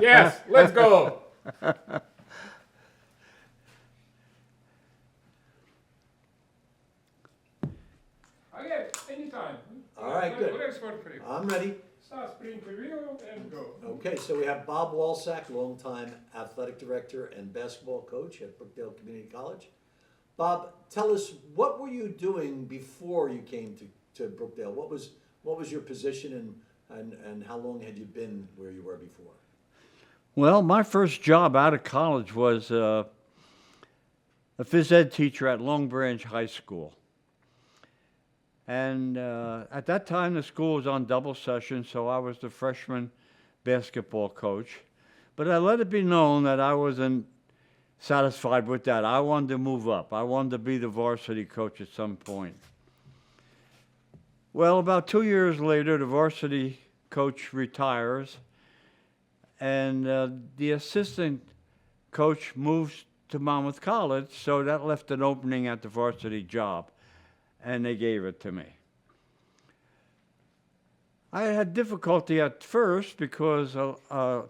Yes, let's go. Okay, anytime. All right, good. Whatever's good for you. I'm ready. Start spring preview and go. Okay, so we have Bob Walsack, longtime athletic director and basketball coach at Brookdale Community College. Bob, tell us, what were you doing before you came to Brookdale? What was your position, and how long had you been where you were before? Well, my first job out of college was a phys ed teacher at Long Branch High School. And at that time, the school was on double session, so I was the freshman basketball coach. But I let it be known that I wasn't satisfied with that. I wanted to move up. I wanted to be the varsity coach at some point. Well, about 2 years later, the varsity coach retires, and the assistant coach moves to Monmouth College, so that left an opening at the varsity job, and they gave it to me. I had difficulty at first because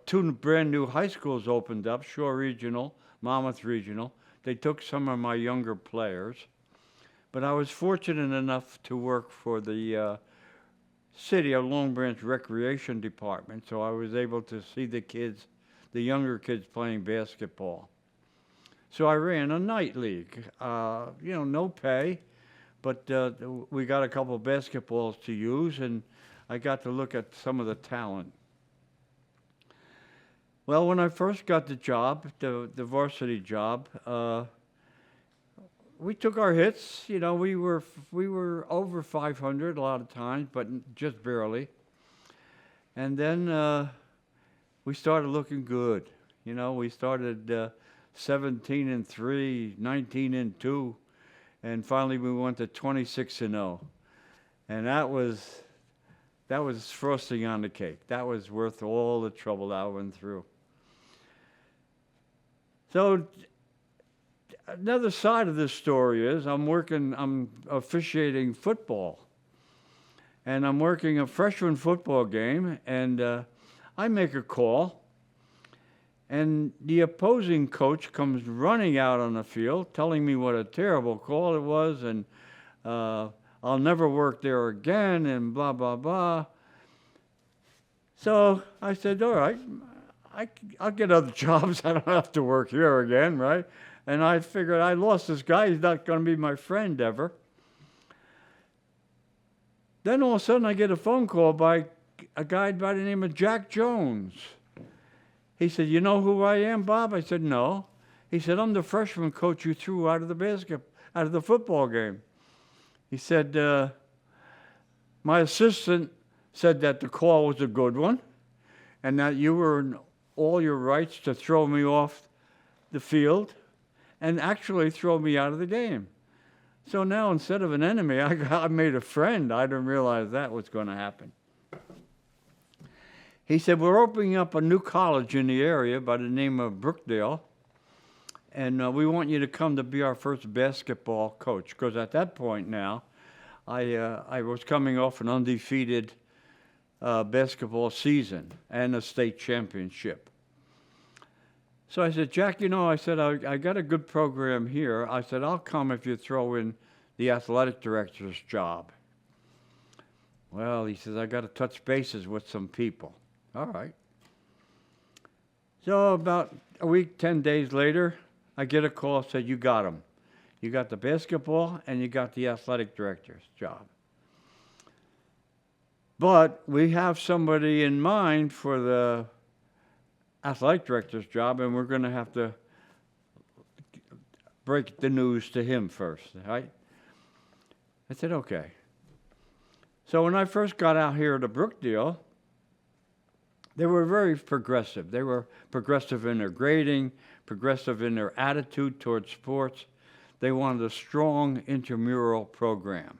two brand new high schools opened up, Shore Regional, Monmouth Regional. They took some of my younger players, but I was fortunate enough to work for the City of Long Branch Recreation Department, so I was able to see the kids, the younger kids playing basketball. So I ran a night league, no pay, but we got a couple of basketballs to use, and I got to look at some of the talent. Well, when I first got the job, the varsity job, we took our hits. You know, we were over 500 a lot of times, but just barely. And then we started looking good. You know, we started 17-3, 19-2, and finally we went to 26-0, and that was frosting on the cake. That was worth all the trouble I went through. So another side of this story is I'm officiating football. And I'm working a freshman football game, and I make a call, and the opposing coach comes running out on the field telling me what a terrible call it was, and I'll never work there again, and blah, blah, blah. So I said, all right, I'll get other jobs. I don't have to work here again, right? And I figured I lost this guy. He's not going to be my friend ever. Then all of a sudden I get a phone call by a guy by the name of Jack Jones. He said, you know who I am, Bob? I said, no. He said, I'm the freshman coach you threw out of the football game. He said, my assistant said that the call was a good one and that you were in all your rights to throw me off the field and actually throw me out of the game. So now instead of an enemy, I made a friend. I didn't realize that was going to happen. He said, we're opening up a new college in the area by the name of Brookdale, and we want you to come to be our first basketball coach, because at that point now, I was coming off an undefeated basketball season and a state championship. So I said, Jack, I got a good program here. I said, I'll come if you throw in the athletic director's job. Well, he says, I got to touch bases with some people. All right. So about a week, 10 days later, I get a call, said, you got him. You got the basketball and you got the athletic director's job. But we have somebody in mind for the athletic director's job, and we're going to have to break the news to him first, right? I said, okay. So when I first got out here to Brookdale, they were very progressive. They were progressive in their grading, progressive in their attitude towards sports. They wanted a strong intramural program.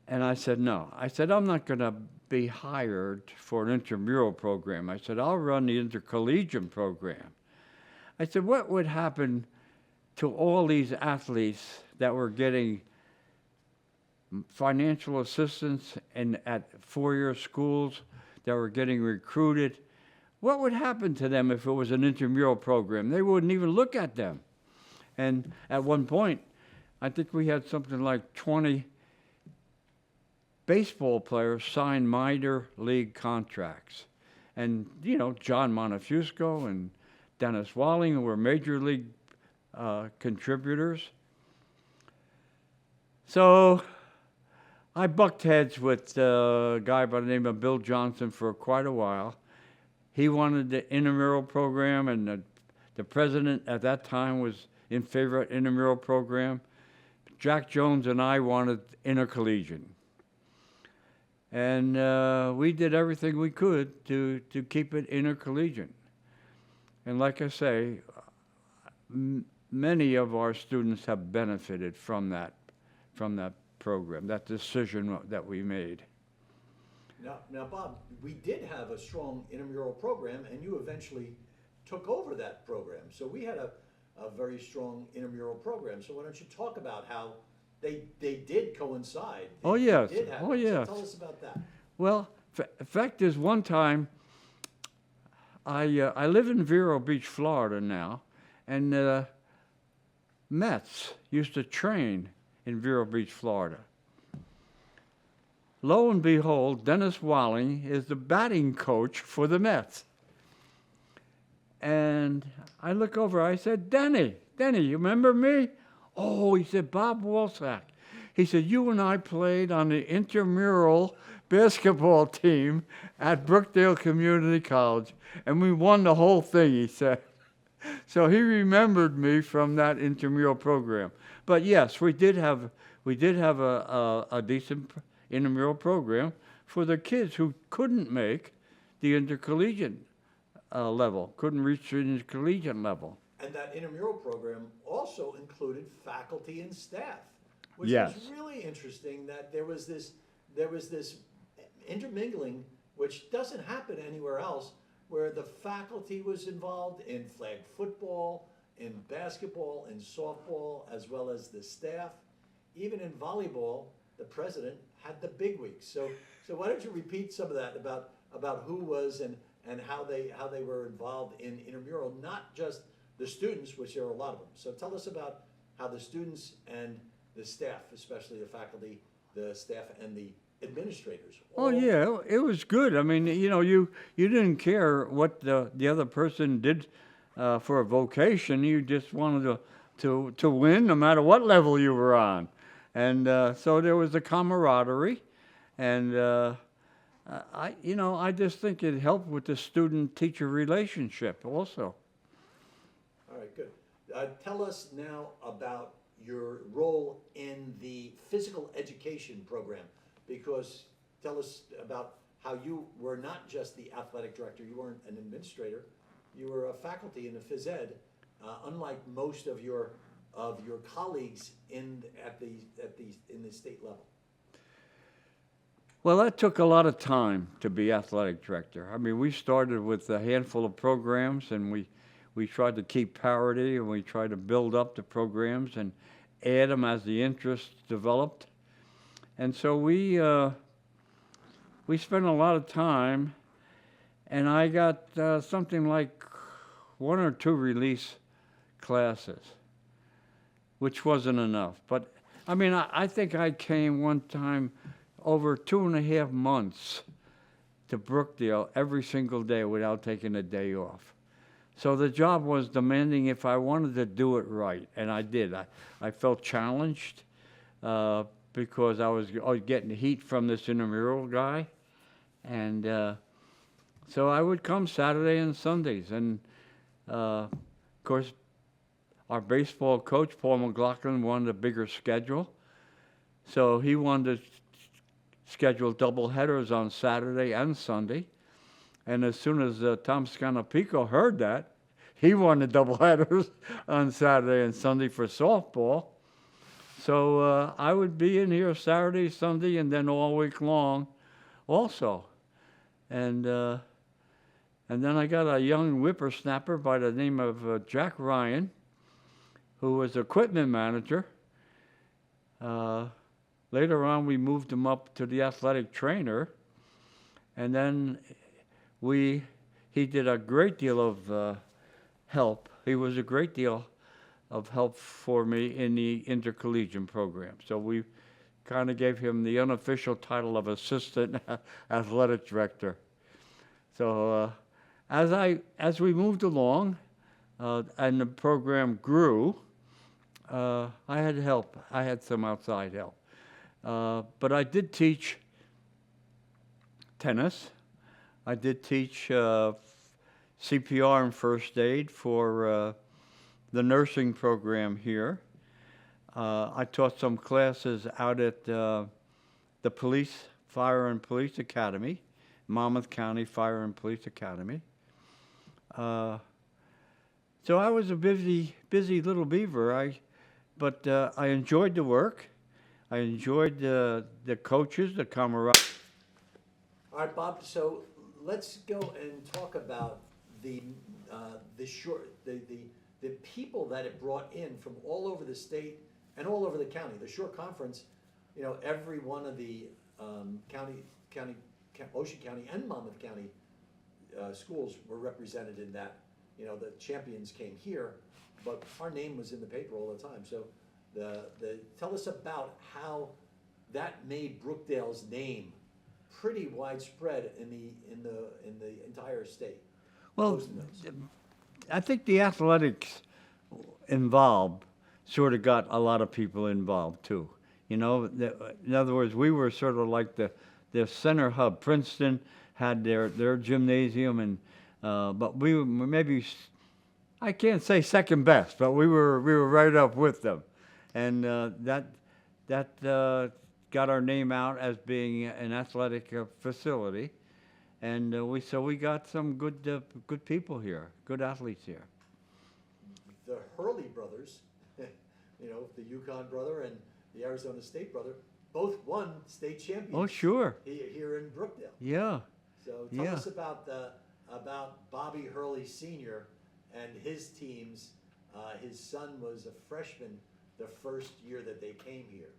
And I said, no. I said, I'm not going to be hired for an intramural program. I said, I'll run the intercollegiate program. I said, what would happen to all these athletes that were getting financial assistance at four-year schools, that were getting recruited, what would happen to them if it was an intramural program? They wouldn't even look at them. And at one point, I think we had something like 20 baseball players sign minor league contracts. And, you know, John Montefiusco and Dennis Walling were major league contributors. So I bucked heads with a guy by the name of Bill Johnson for quite a while. He wanted the intramural program, and the president at that time was in favor of intramural program. Jack Jones and I wanted intercollegiate. And we did everything we could to keep it intercollegiate. And like I say, many of our students have benefited from that program, that decision that we made. Now, Bob, we did have a strong intramural program, and you eventually took over that program. So we had a very strong intramural program. So why don't you talk about how they did coincide? Oh, yes. Did happen. Oh, yes. So tell us about that. Well, fact is, one time, I live in Vero Beach, Florida now, and Mets used to train in Vero Beach, Florida. Lo and behold, Dennis Walling is the batting coach for the Mets. And I look over, I said, Denny, you remember me? Oh, he said, Bob Walsack. He said, you and I played on the intramural basketball team at Brookdale Community College, and we won the whole thing, he said. So he remembered me from that intramural program. But yes, we did have a decent intramural program for the kids who couldn't make the intercollegiate level, couldn't reach the intercollegiate level. And that intramural program also included faculty and staff, which Yes. was really interesting. That there was this intermingling, which doesn't happen anywhere else, where the faculty was involved in flag football, in basketball, in softball, as well as the staff. Even in volleyball, the president had the big weeks. So why don't you repeat some of that about who was and how they were involved in intramural, not just the students, which there are a lot of them. So tell us about how the students and the staff, especially the faculty, the staff, and the administrators. Oh yeah, it was good. I mean, you know, you didn't care what the other person did for a vocation. You just wanted to win, no matter what level you were on, and so there was a camaraderie, and I just think it helped with the student-teacher relationship also. All right, good. Tell us now about your role in the physical education program, because tell us about how you were not just the athletic director, you weren't an administrator, you were a faculty in the phys ed, unlike most of your colleagues in the state level. Well, that took a lot of time to be athletic director. I mean, we started with a handful of programs, and we tried to keep parity, and we tried to build up the programs and add them as the interest developed. And so we spent a lot of time, and I got something like 1 or 2 release classes, which wasn't enough. But I mean, I think I came one time over 2.5 months to Brookdale every single day without taking a day off. So the job was demanding if I wanted to do it right, and I did. I felt challenged because I was getting heat from this intramural guy, and so I would come Saturday and Sundays, and of course, our baseball coach, Paul McLaughlin, wanted a bigger schedule, so he wanted to schedule double headers on Saturday and Sunday. And as soon as Tom Scanapico heard that, he wanted double headers on Saturday and Sunday for softball. So I would be in here Saturday, Sunday, and then all week long also. And then I got a young whippersnapper by the name of Jack Ryan, who was equipment manager. Later on, we moved him up to the athletic trainer, and then we he did a great deal of help. He was a great deal of help for me in the intercollegiate program. So we kind of gave him the unofficial title of assistant athletic director. So as we moved along and the program grew, I had help. I had some outside help. But I did teach tennis. I did teach CPR and first aid for the nursing program here. I taught some classes out at the Fire and Police Academy, Monmouth County Fire and Police Academy. So I was a busy little beaver. But I enjoyed the work. I enjoyed the coaches, the camaraderie. All right, Bob. So let's go and talk about the people that it brought in from all over the state and all over the county. The short conference, you know, every one of the Ocean County and Monmouth County schools were represented in that. You know, the champions came here, but our name was in the paper all the time. So tell us about how that made Brookdale's name pretty widespread in the entire state. Well, I think the athletics involved sort of got a lot of people involved too. You know, in other words, we were sort of like the center hub. Princeton had their gymnasium, and but we were maybe, I can't say second best, but we were right up with them, and that got our name out as being an athletic facility, and we got some good people here, good athletes here. The Hurley brothers, you know, the Yukon brother and the Arizona State brother, both won state champions. Oh, sure. Here in Brookdale. Yeah. So tell us about Bobby Hurley Sr. and his teams. His son was a freshman the first year that they came here.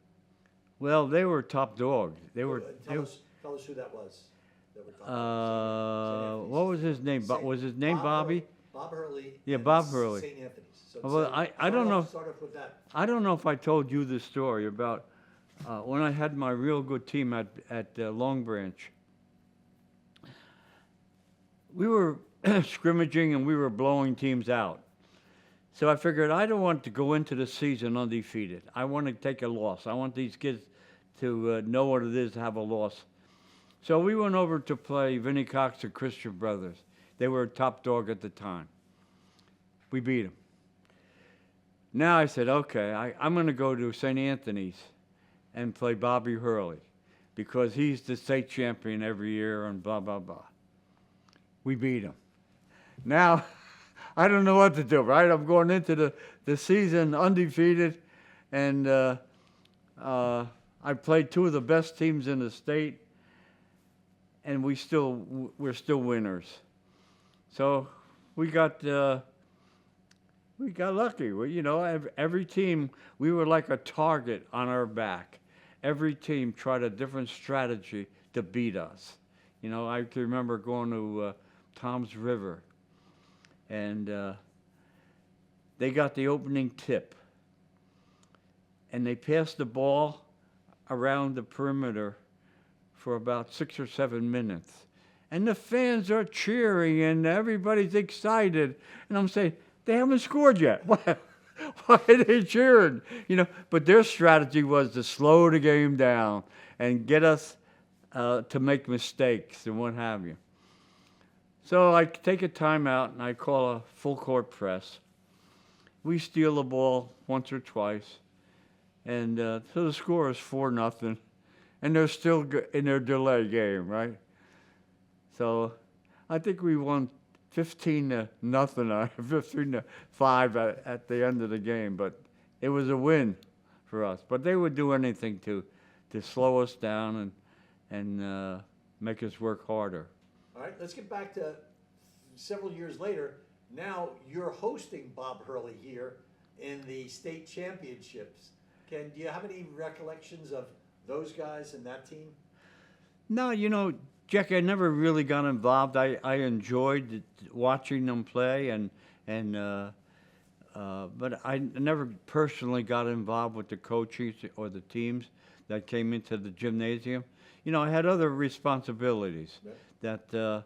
Well, they were top dog. Tell us who that was. That we're talking about. What was his name? Was his name Bobby? Bob Hurley. Yeah, Bob Hurley. St. Anthony's. So Well, I don't know. Start off with that. I don't know if I told you the story about when I had my real good team at Long Branch. We were scrimmaging and we were blowing teams out. So I figured I don't want to go into the season undefeated. I want to take a loss. I want these kids to know what it is to have a loss. So we went over to play Vinnie Cox and Christian Brothers. They were a top dog at the time. We beat them. Now I said, okay, I'm going to go to St. Anthony's and play Bobby Hurley because he's the state champion every year and blah, blah, blah. We beat him. Now, I don't know what to do, right? I'm going into the season undefeated, and I played two of the best teams in the state, and we're still winners. So we got lucky. You know, every team, we were like a target on our back. Every team tried a different strategy to beat us. You know, I can remember going to Tom's River, and they got the opening tip, and they passed the ball around the perimeter for about 6 or 7 minutes. And the fans are cheering, and everybody's excited. And I'm saying, they haven't scored yet. Why are they cheering? You know, but their strategy was to slow the game down and get us to make mistakes and what have you. So I take a timeout and I call a full court press. We steal the ball once or twice, and so the score is 4-0, and they're still in their delay game, right? So I think we won 15-0, 15-5 at the end of the game, but it was a win for us. But they would do anything to slow us down and make us work harder. All right, let's get back to several years later. Now you're hosting Bob Hurley here in the state championships. Do you have any recollections of those guys and that team? No, you know, Jack, I never really got involved. I enjoyed watching them play, but I never personally got involved with the coaches or the teams that came into the gymnasium. You know, I had other responsibilities Yeah. that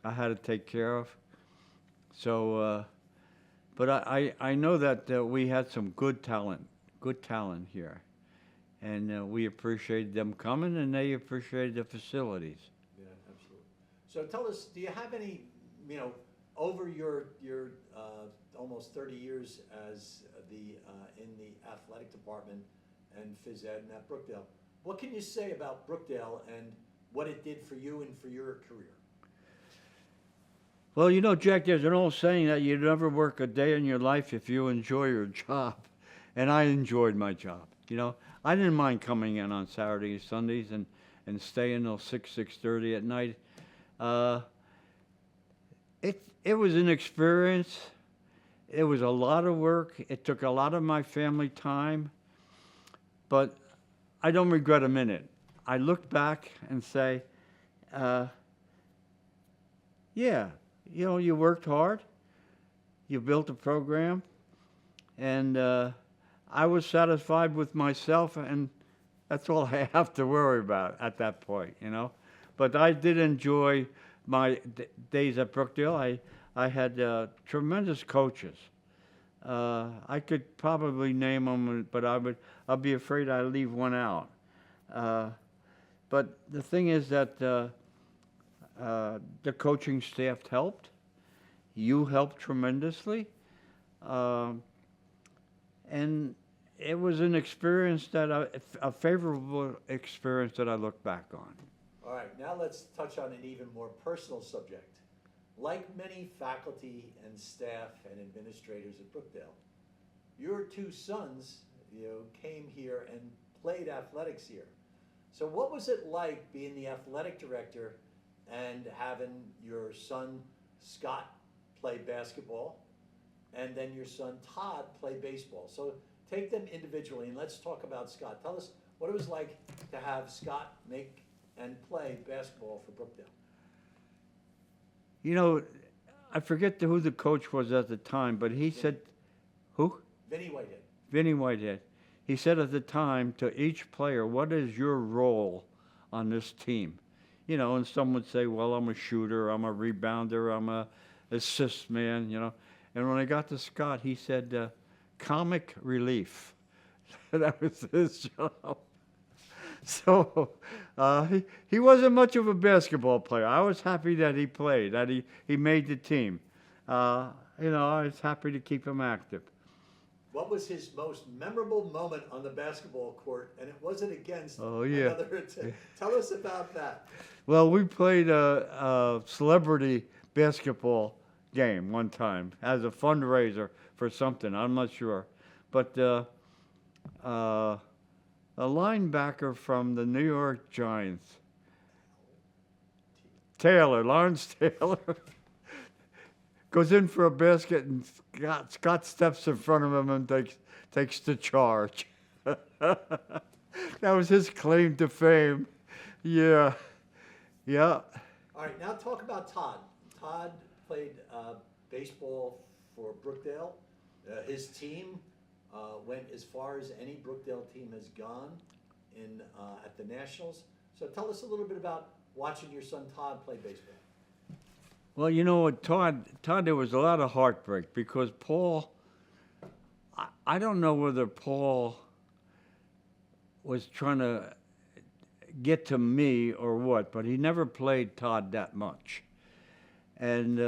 I had to take care of. So, but I know that we had some good talent here, and we appreciated them coming, and they appreciated the facilities. Yeah, absolutely. So tell us, do you have any, you know, over your almost 30 years as in the athletic department and phys ed and at Brookdale, what can you say about Brookdale and what it did for you and for your career? Well, you know, Jack, there's an old saying that you never work a day in your life if you enjoy your job. And I enjoyed my job. You know, I didn't mind coming in on Saturdays, Sundays, and staying till 6:30 at night. It was an experience. It was a lot of work. It took a lot of my family time. But I don't regret a minute. I look back and say, yeah, you know, you worked hard, you built a program, and I was satisfied with myself, and that's all I have to worry about at that point, you know. But I did enjoy my days at Brookdale. I had tremendous coaches. I could probably name them, but I'll be afraid I'd leave one out. But the thing is that the coaching staff helped. You helped tremendously. And it was an experience a favorable experience that I look back on. All right, now let's touch on an even more personal subject. Like many faculty and staff and administrators at Brookdale, your two sons, you know, came here and played athletics here. So what was it like being the athletic director and having your son Scott play basketball and then your son Todd play baseball? So take them individually and let's talk about Scott. Tell us what it was like to have Scott make and play basketball for Brookdale. You know, I forget who the coach was at the time, but he said, who? Vinny Whitehead. Vinny Whitehead. He said at the time to each player, what is your role on this team? You know, and some would say, well, I'm a shooter, I'm a rebounder, I'm a assist man, you know. And when I got to Scott, he said, comic relief. That was his job. So he wasn't much of a basketball player. I was happy that he played, that he made the team. You know, I was happy to keep him active. What was his most memorable moment on the basketball court? And it wasn't against another team. Tell us about that. Well, we played a celebrity basketball game one time as a fundraiser for something. I'm not sure. But a linebacker from the New York Giants, Lawrence Taylor, goes in for a basket and Scott steps in front of him and takes the charge. That was his claim to fame. Yeah. Yeah. All right, now talk about Todd. Todd played baseball for Brookdale. His team went as far as any Brookdale team has gone at the Nationals. So tell us a little bit about watching your son Todd play baseball. Well, you know what, Todd, there was a lot of heartbreak because Paul, I don't know whether Paul was trying to get to me or what, but he never played Todd that much. And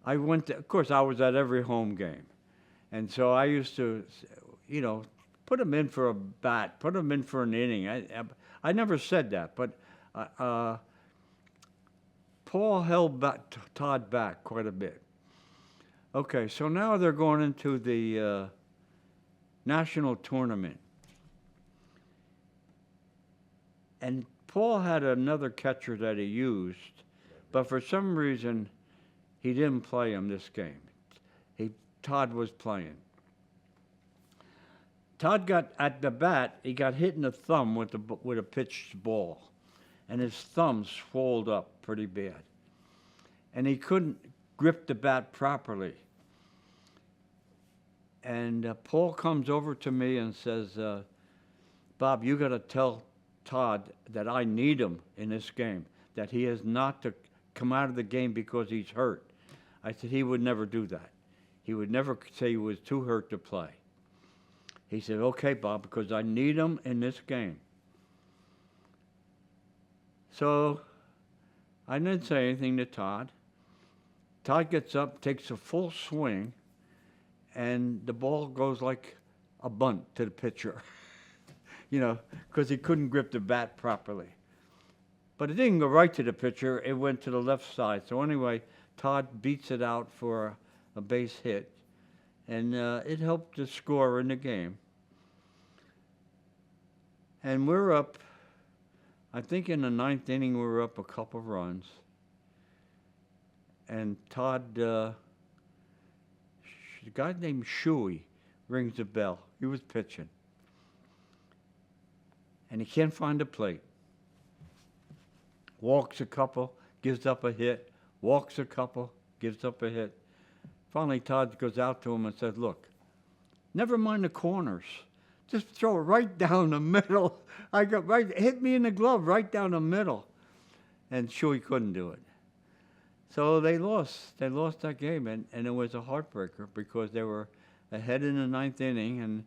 I went to, of course, I was at every home game. And so I used to, you know, put him in for a bat, put him in for an inning. I never said that, but Paul held Todd back quite a bit. Okay, so now they're going into the national tournament. And Paul had another catcher that he used, but for some reason, he didn't play him this game. Todd was playing. Todd got at the bat. He got hit in the thumb with a pitched ball, and his thumb swelled up pretty bad. And he couldn't grip the bat properly. And Paul comes over to me and says, Bob, you got to tell Todd that I need him in this game, that he is not to come out of the game because he's hurt. I said he would never do that. He would never say he was too hurt to play. He said, okay, Bob, because I need him in this game. So I didn't say anything to Todd. Todd gets up, takes a full swing, and the ball goes like a bunt to the pitcher, because he couldn't grip the bat properly. But it didn't go right to the pitcher, it went to the left side. So anyway, Todd beats it out for a base hit, and it helped the score in the game. And we're up, I think in the ninth inning we were up a couple runs. And Todd, a guy named Shuey rings the bell. He was pitching. And he can't find a plate. Walks a couple, gives up a hit. Walks a couple, gives up a hit. Finally, Todd goes out to him and says, look, never mind the corners. Just throw it right down the middle. Hit me in the glove right down the middle. And Shuey couldn't do it. So they lost. They lost that game, and it was a heartbreaker because they were ahead in the ninth inning,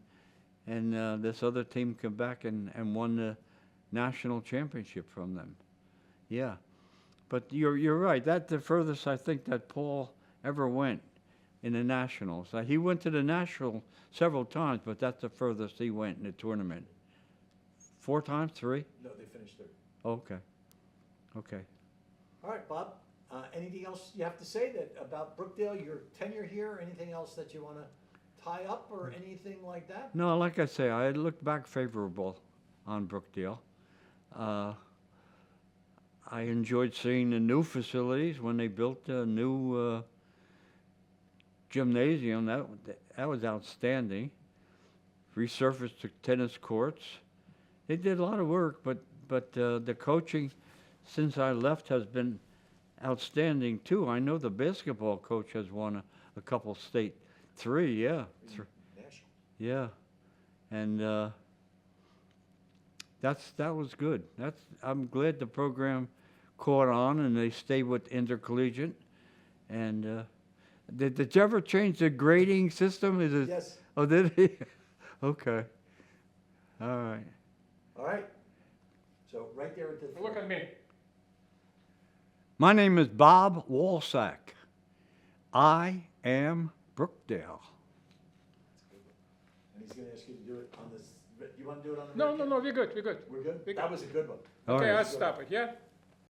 and this other team came back and won the national championship from them. Yeah, but you're right. That's the furthest I think that Paul ever went in the nationals. He went to the national several times, but that's the furthest he went in the tournament. 4 times, 3? No, they finished third. Okay. Okay. All right, Bob. Anything else you have to say about Brookdale, your tenure here? Anything else that you want to tie up or anything like that? No, like I say, I look back favorable on Brookdale. I enjoyed seeing the new facilities when they built a new gymnasium. That was outstanding. Resurfaced the tennis courts. They did a lot of work, but the coaching since I left has been outstanding too. I know the basketball coach has won a couple state, 3, yeah. National. Yeah, and that was good. I'm glad the program caught on and they stayed with intercollegiate. And did you ever change the grading system? Is it? Yes. Oh, did he? Okay. All right. All right. So right there at the. Look at me. My name is Bob Walsack. I am Brookdale. And he's going to ask you to do it on this. You want to do it on the? No, we're good, we're good. We're good. We're That good. was a good one. All Okay, right. I'll stop it, yeah?